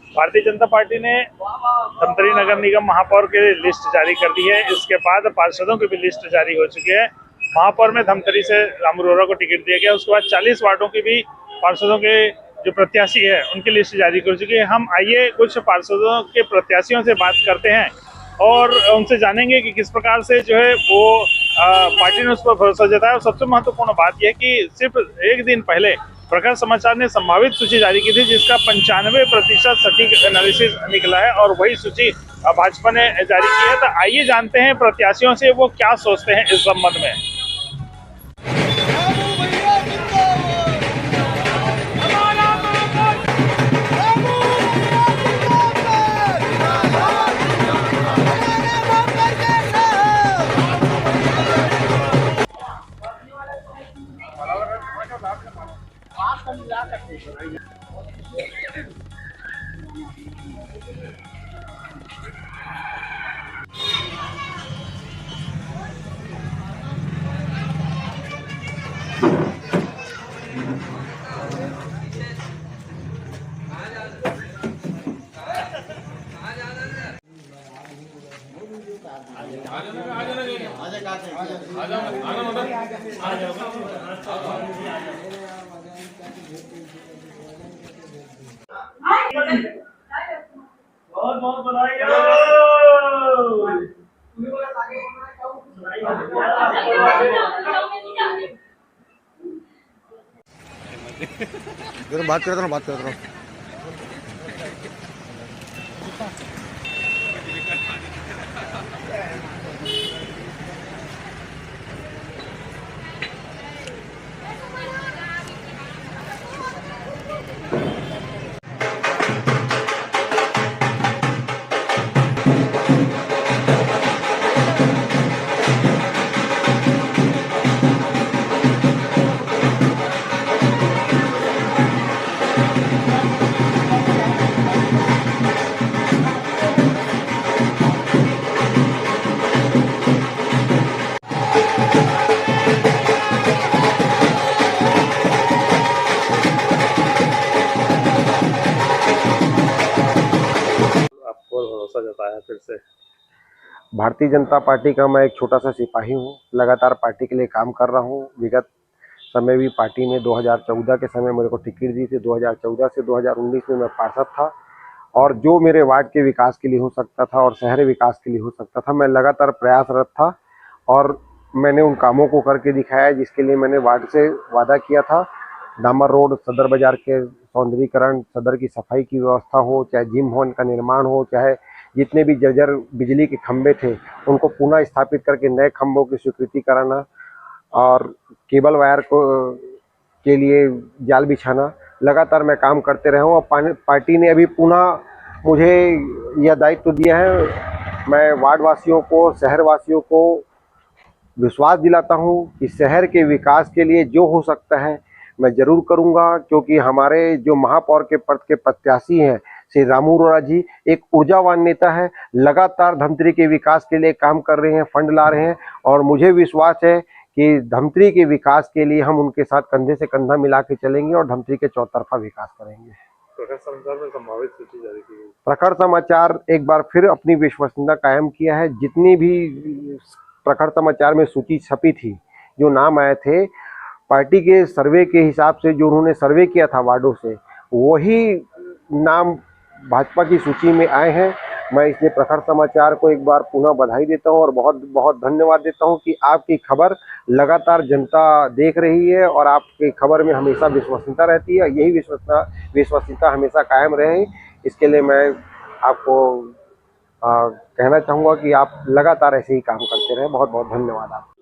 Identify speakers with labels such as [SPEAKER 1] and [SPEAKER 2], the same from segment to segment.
[SPEAKER 1] Bharatiya Janata party ने धमतरी नगर निगम महापौर की लिस्ट जारी कर दी है। इसके बाद पार्षदों की भी लिस्ट जारी हो चुकी है। महापौर में धमतरी से रामू रोहरा को टिकट दिया गया। उसके बाद 40 वार्डों की भी पार्षदों के जो प्रत्याशी है उनकी लिस्ट जारी कर चुकी है। हम आइए कुछ पार्षदों के प्रत्याशियों से बात करते हैं और उनसे जानेंगे कि किस प्रकार से जो है वो पार्टी ने उस पर भरोसा जताया। और सबसे महत्वपूर्ण बात यह है कि सिर्फ एक दिन पहले प्रखर समाचार ने संभावित सूची जारी की थी, जिसका 95% सटीक एनालिसिस निकला है और वही सूची भाजपा ने जारी की है। तो आइए जानते हैं प्रत्याशियों से वो क्या सोचते हैं इस संबंध में। बहुत बहुत बधाई हो।
[SPEAKER 2] बात करता हूँ
[SPEAKER 1] भरोसा जताया फिर से।
[SPEAKER 2] भारतीय जनता पार्टी का मैं एक छोटा सा सिपाही हूँ। लगातार पार्टी के लिए काम कर रहा हूँ। विगत समय भी पार्टी ने 2014 के समय मेरे को टिकट दी थी। 2014 से 2019 में मैं पार्षद था और जो मेरे वार्ड के विकास के लिए हो सकता था और शहरी विकास के लिए हो सकता था, मैं लगातार प्रयासरत था और मैंने उन कामों को करके दिखाया जिसके लिए मैंने वार्ड से वादा किया था। डामर रोड, सदर बाजार के सौंदर्यीकरण, सदर की सफाई की व्यवस्था हो, चाहे जिम हॉल का निर्माण हो, चाहे जितने भी जर्जर बिजली के खंभे थे उनको पुनः स्थापित करके नए खंभों की स्वीकृति कराना और केबल वायर को के लिए जाल बिछाना, लगातार मैं काम करते रहा हूँ। और पार्टी ने अभी पुनः मुझे यह दायित्व दिया है। मैं वार्ड वासियों को, शहर वासियों को विश्वास दिलाता हूँ कि शहर के विकास के लिए जो हो सकता है मैं जरूर करूँगा, क्योंकि हमारे जो महापौर के पद के प्रत्याशी हैं श्री रामू रोहरा जी एक ऊर्जावान नेता है। लगातार धमतरी के विकास के लिए काम कर रहे हैं, फंड ला रहे हैं और मुझे विश्वास है कि धमतरी के विकास के लिए हम उनके साथ कंधे से कंधा मिला के चलेंगे और धमतरी के चौतरफा विकास करेंगे।
[SPEAKER 1] प्रखर समाचार में संभावित सूची जारी की गई।
[SPEAKER 2] प्रखर समाचार एक बार फिर अपनी विश्वसनीयता कायम किया है। जितनी भी प्रखर समाचार में सूची छपी थी, जो नाम आए थे पार्टी के सर्वे के हिसाब से, जो उन्होंने सर्वे किया था वार्डों से, वही नाम भाजपा की सूची में आए हैं। मैं इसलिए प्रखर समाचार को एक बार पुनः बधाई देता हूं और बहुत बहुत धन्यवाद देता हूं कि आपकी खबर लगातार जनता देख रही है और आपकी खबर में हमेशा विश्वसनीयता रहती है। यही विश्वसनीयता हमेशा कायम रहे, इसके लिए मैं आपको कहना चाहूँगा कि आप लगातार ऐसे ही काम करते रहें। बहुत बहुत धन्यवाद आप।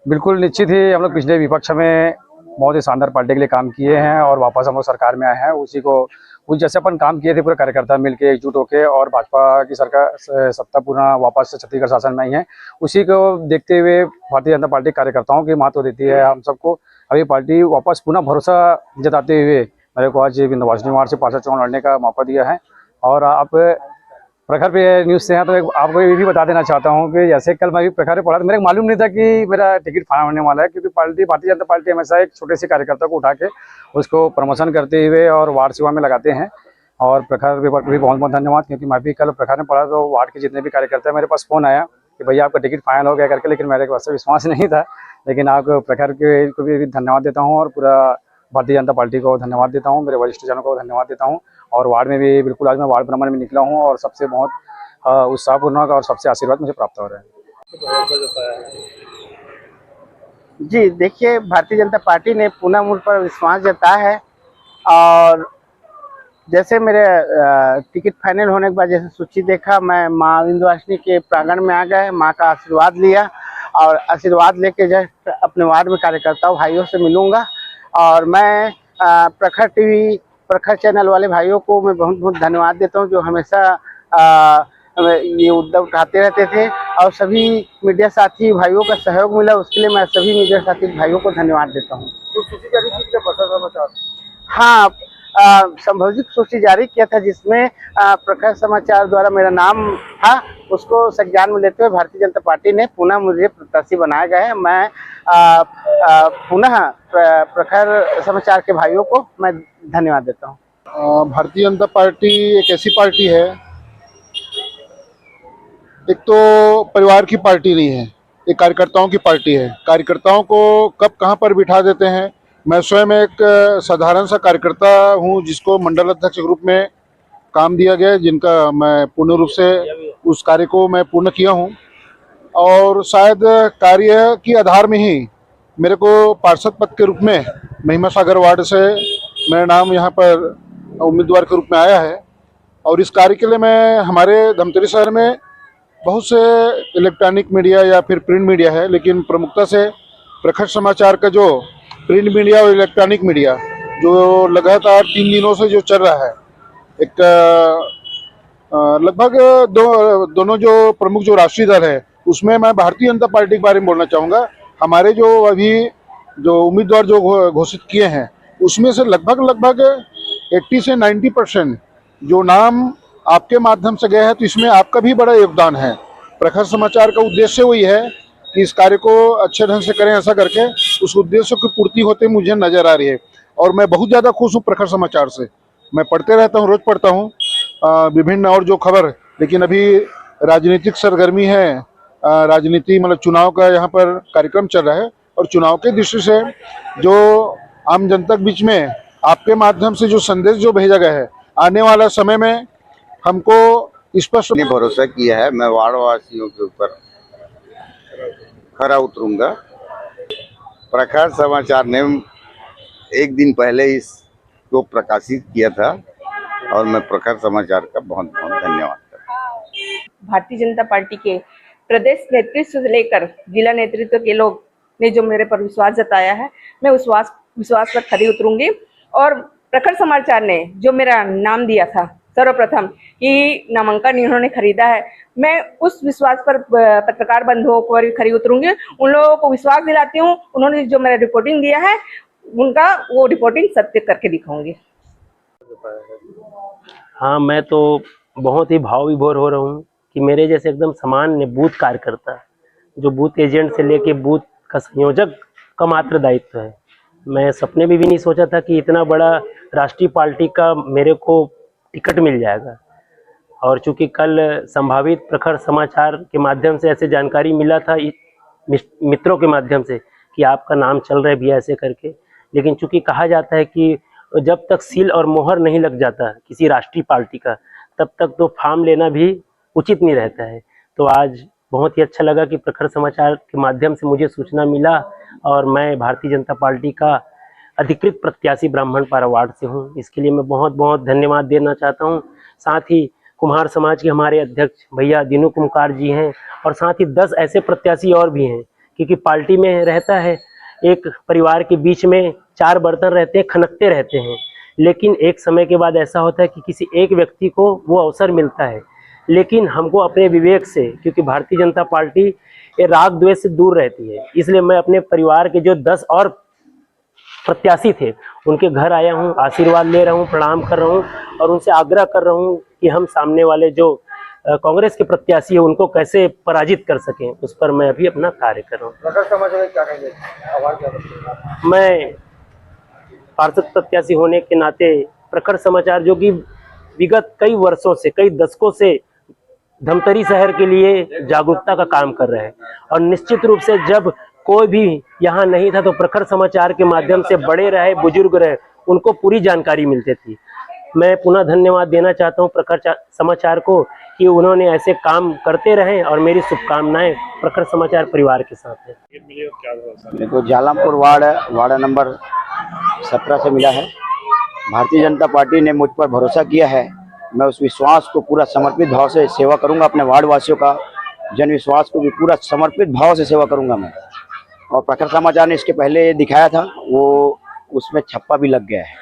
[SPEAKER 3] बिल्कुल निश्चित ही हम लोग पिछले विपक्ष में बहुत ही शानदार पार्टी के लिए काम किए हैं और वापस हम लोग सरकार में आए हैं। उसी को कुछ जैसे अपन काम किए थे पूरे कार्यकर्ता मिलके एकजुट होके और भाजपा की सरकार सत्ता पूरा वापस से छत्तीसगढ़ शासन में आई है, उसी को देखते हुए भारतीय जनता पार्टी कार्यकर्ताओं की महत्व देती है हम सबको। अभी पार्टी वापस पुनः भरोसा जताते हुए मेरे को आज विंध्यवासिनी वार्ड से पार्षद चुनाव लड़ने का मौका दिया है। और आप प्रखर पे न्यूज़ से हैं तो आपको ये भी बता देना चाहता हूँ कि जैसे कल मैं भी प्रखर पे पढ़ा था, मेरे को मालूम नहीं था कि मेरा टिकट फाइनल होने वाला है, क्योंकि भारतीय जनता पार्टी हमेशा एक छोटे से कार्यकर्ता को उठा के उसको प्रमोशन करते हुए और वार्ड सेवा में लगाते हैं। और प्रखर पेपर पर भी बहुत बहुत धन्यवाद, क्योंकि मैं भी कल प्रखर में पढ़ा तो वार्ड के जितने भी कार्यकर्ता है मेरे पास फ़ोन आया कि भैया आपका टिकट फाइनल हो गया करके, लेकिन मेरे पास विश्वास नहीं था। लेकिन आप प्रखर के को भी धन्यवाद देता हूँ और पूरा भारतीय जनता पार्टी को धन्यवाद देता हूँ, मेरे वरिष्ठ जनों को धन्यवाद देता हूँ। और वार्ड में भी बिल्कुल आज मैं वार्ड भ्रमण में निकला हूँ और सबसे बहुत उत्साहपूर्वक और सबसे आशीर्वाद मुझे प्राप्त हो रहा है।
[SPEAKER 4] जी देखिए, भारतीय जनता पार्टी ने पुनः मुझ पर विश्वास जताया है और जैसे मेरे टिकट फाइनल होने के बाद जैसे सूची देखा, मैं माँ विंध्यवासिनी के प्रांगण में आ गए, माँ का आशीर्वाद लिया और आशीर्वाद लेके जस्ट अपने वार्ड में कार्यकर्ताओं भाइयों से मिलूंगा। और मैं प्रखर टीवी, प्रखर चैनल वाले भाइयों को मैं बहुत बहुत धन्यवाद देता हूँ, जो हमेशा ये मुद्दा उठाते रहते थे और सभी मीडिया साथी भाइयों का सहयोग मिला, उसके लिए मैं सभी मीडिया साथी भाइयों को धन्यवाद देता हूँ।
[SPEAKER 2] तो सूची जारी की क्या प्रखर समाचार?
[SPEAKER 4] हाँ, संभोजित सूची जारी किया था जिसमें प्रखर समाचार द्वारा मेरा नाम था, उसको संज्ञान में लेते हुए भारतीय जनता पार्टी ने पुनः मुझे प्रत्याशी बनाया गया है। मैं पुनः प्रखर समाचार के भाइयों को मैं धन्यवाद देता हूँ।
[SPEAKER 5] भारतीय जनता पार्टी एक ऐसी पार्टी है, एक तो परिवार की पार्टी नहीं है, एक कार्यकर्ताओं की पार्टी है। कार्यकर्ताओं को कब कहां पर बिठा देते हैं। मैं स्वयं एक साधारण सा कार्यकर्ता हूं, जिसको मंडल अध्यक्ष के रूप में काम दिया गया है, जिनका मैं पूर्ण रूप से उस कार्य को मैं पूर्ण किया हूं। और शायद कार्य के आधार में ही मेरे को पार्षद पद के रूप में महिमा सागर वार्ड से मेरा नाम यहां पर उम्मीदवार के रूप में आया है। और इस कार्य के लिए मैं हमारे धमतरी शहर में बहुत से इलेक्ट्रॉनिक मीडिया या फिर प्रिंट मीडिया है, लेकिन प्रमुखता से प्रखर समाचार का जो प्रिंट मीडिया और इलेक्ट्रॉनिक मीडिया जो लगातार 3 दिनों से जो चल रहा है, एक लगभग दोनों जो प्रमुख जो राष्ट्रीय दल है, उसमें मैं भारतीय जनता पार्टी के बारे में बोलना चाहूँगा। हमारे जो अभी जो उम्मीदवार जो घोषित किए हैं, उसमें से लगभग 80 से 90% जो नाम आपके माध्यम से गया है, तो इसमें आपका भी बड़ा योगदान है। प्रखर समाचार का उद्देश्य वही है कि इस कार्य को अच्छे ढंग से करें, ऐसा करके उस उद्देश्य की पूर्ति होते मुझे नजर आ रही है। और मैं बहुत ज़्यादा खुश हूँ प्रखर समाचार से। मैं पढ़ते रहता हूँ, रोज़ पढ़ता हूँ विभिन्न और जो खबर, लेकिन अभी राजनीतिक सरगर्मी है, राजनीति मतलब चुनाव का यहाँ पर कार्यक्रम चल रहा है और चुनाव के दृष्टि से जो आम जनता के बीच में आपके माध्यम से जो संदेश जो भेजा गया है, आने वाला समय में हमको स्पष्ट
[SPEAKER 6] भरोसा किया है। मैं वार्ड वासियों के ऊपर खरा उतरूंगा। प्रखर समाचार ने एक दिन पहले इसको प्रकाशित किया था और मैं प्रखर समाचार का बहुत बहुत धन्यवाद करता हूँ।
[SPEAKER 7] भारतीय जनता पार्टी के प्रदेश नेतृत्व से लेकर जिला नेतृत्व के लोग ने जो मेरे पर विश्वास जताया है, मैं उस विश्वास पर खरी उतरूंगी। और प्रखर समाचार ने जो मेरा नाम दिया था सर्वप्रथम कि नामांकन इन्होंने खरीदा है, मैं उस विश्वास पर पत्रकार बंधुओं को खरी उतरूंगी। उन लोगों को विश्वास दिलाती हूँ, उन्होंने जो मेरा रिपोर्टिंग दिया है उनका वो रिपोर्टिंग सत्य करके दिखाऊंगी।
[SPEAKER 8] हाँ, मैं तो बहुत ही भाव विभोर हो रहा हूँ कि मेरे जैसे एकदम सामान्य बूथ कार्यकर्ता, जो बूथ एजेंट से लेके बूथ का संयोजक का मात्र दायित्व है, मैं सपने में भी नहीं सोचा था कि इतना बड़ा राष्ट्रीय पार्टी का मेरे को टिकट मिल जाएगा। और चूंकि कल संभावित प्रखर समाचार के माध्यम से ऐसे जानकारी मिला था मित्रों के माध्यम से कि आपका नाम चल रहा है भी ऐसे करके, लेकिन चूंकि कहा जाता है कि जब तक सील और मोहर नहीं लग जाता किसी राष्ट्रीय पार्टी का, तब तक तो फॉर्म लेना भी उचित नहीं रहता है। तो आज बहुत ही अच्छा लगा कि प्रखर समाचार के माध्यम से मुझे सूचना मिला और मैं भारतीय जनता पार्टी का अधिकृत प्रत्याशी ब्राह्मणपारा वार्ड से हूं। इसके लिए मैं बहुत बहुत धन्यवाद देना चाहता हूं। साथ ही कुम्हार समाज के हमारे अध्यक्ष भैया दीनू कुमार जी हैं और साथ ही 10 ऐसे प्रत्याशी और भी हैं, क्योंकि पार्टी में रहता है एक परिवार के बीच में 4 बर्तन रहते हैं, खनकते रहते हैं, लेकिन एक समय के बाद ऐसा होता है कि किसी एक व्यक्ति को वो अवसर मिलता है। लेकिन हमको अपने विवेक से, क्योंकि भारतीय जनता पार्टी ये राग द्वेष से दूर रहती है, इसलिए मैं अपने परिवार के जो 10 और प्रत्याशी थे उनके घर आया हूं, आशीर्वाद ले रहा हूं, प्रणाम कर रहा हूं और उनसे आग्रह कर रहा हूं कि हम सामने वाले जो कांग्रेस के प्रत्याशी है उनको कैसे पराजित कर सकें, उस पर मैं अभी अपना कार्य कर रहा हूँ।
[SPEAKER 2] प्रखर समाचार क्या कहेंगे, आवाज क्या रखेंगे?
[SPEAKER 8] मैं पार्षद प्रत्याशी होने के नाते प्रखर समाचार जो कि विगत कई वर्षों से, कई दशकों से धमतरी शहर के लिए जागरूकता का काम कर रहे हैं। और निश्चित रूप से जब कोई भी यहाँ नहीं था तो प्रखर समाचार के माध्यम से बड़े रहे, बुजुर्ग रहे, उनको पूरी जानकारी मिलती थी। मैं पुनः धन्यवाद देना चाहता हूँ प्रखर समाचार को कि उन्होंने ऐसे काम करते रहें, और मेरी शुभकामनाएं प्रखर समाचार परिवार के साथ है।
[SPEAKER 9] मेरे को जालमपुर वार्ड नंबर 17 से मिला है। भारतीय जनता पार्टी ने मुझ पर भरोसा किया है। मैं उस विश्वास को पूरा समर्पित भाव से सेवा करूंगा। अपने वार्ड वासियों का जन विश्वास को भी पूरा समर्पित भाव से सेवा करूंगा मैं। और प्रखर समाचार ने इसके पहले दिखाया था, वो उसमें छप्पा भी लग गया है।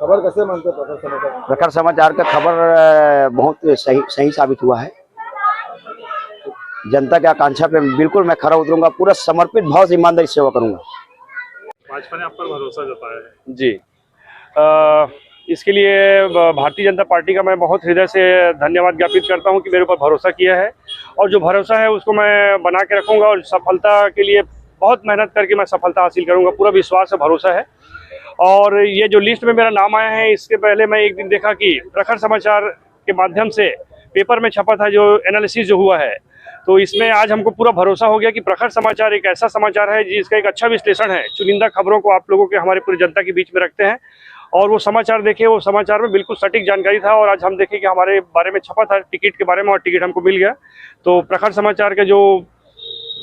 [SPEAKER 5] खबर कैसे मानते हैं प्रखर समाचार?
[SPEAKER 9] प्रखर समाचार का खबर बहुत सही साबित हुआ है। जनता की आकांक्षा पे बिल्कुल मैं खरा उतरूंगा, पूरा समर्पित भाव से ईमानदारी सेवा करूंगा।
[SPEAKER 1] भाजपा ने आप पर भरोसा जताया है।
[SPEAKER 10] जी, इसके लिए भारतीय जनता पार्टी का मैं बहुत हृदय से धन्यवाद ज्ञापित करता हूं कि मेरे ऊपर भरोसा किया है, और जो भरोसा है उसको मैं बना के रखूंगा, और सफलता के लिए बहुत मेहनत करके मैं सफलता हासिल करूंगा। पूरा विश्वास है, भरोसा है। और ये जो लिस्ट में मेरा नाम आया है, इसके पहले मैं एक दिन देखा कि प्रखर समाचार के माध्यम से पेपर में छपा था जो एनालिसिस जो हुआ है, तो इसमें आज हमको पूरा भरोसा हो गया कि प्रखर समाचार एक ऐसा समाचार है जिसका एक अच्छा विश्लेषण है। चुनिंदा खबरों को आप लोगों के, हमारे पूरी जनता के बीच में रखते हैं, और वो समाचार देखे, वो समाचार में बिल्कुल सटीक जानकारी था। और आज हम देखें कि हमारे बारे में छपा था टिकट के बारे में, और टिकट हमको मिल गया। तो प्रखर समाचार का जो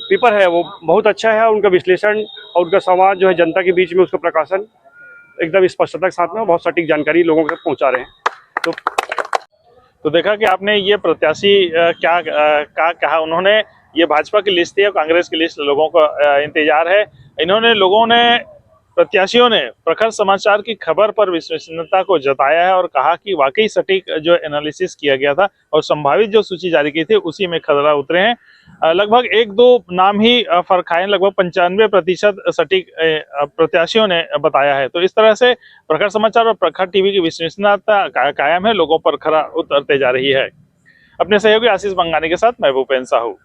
[SPEAKER 10] पेपर है वो बहुत अच्छा है, उनका विश्लेषण और उनका संवाद जो है जनता के बीच में, उसका प्रकाशन एकदम स्पष्टता के साथ में बहुत सटीक जानकारी लोगों तक पहुंचा रहे हैं।
[SPEAKER 1] तो देखा कि आपने ये प्रत्याशी क्या कहा। उन्होंने ये भाजपा की लिस्ट थी और कांग्रेस की लिस्ट लोगों को इंतजार है। लोगों ने प्रत्याशियों ने प्रखर समाचार की खबर पर विश्वसनीयता को जताया है और कहा कि वाकई सटीक जो एनालिसिस किया गया था और संभावित जो सूची जारी की थी उसी में खरा उतरे हैं। लगभग 1-2 नाम ही फर्क आए, लगभग 95% सटीक प्रत्याशियों ने बताया है। तो इस तरह से प्रखर समाचार और प्रखर टीवी की विश्वसनीयता कायम है, लोगों पर खरा उतरते जा रही है। अपने सहयोगी आशीष बंगानी के साथ मैं भूपेन साहू।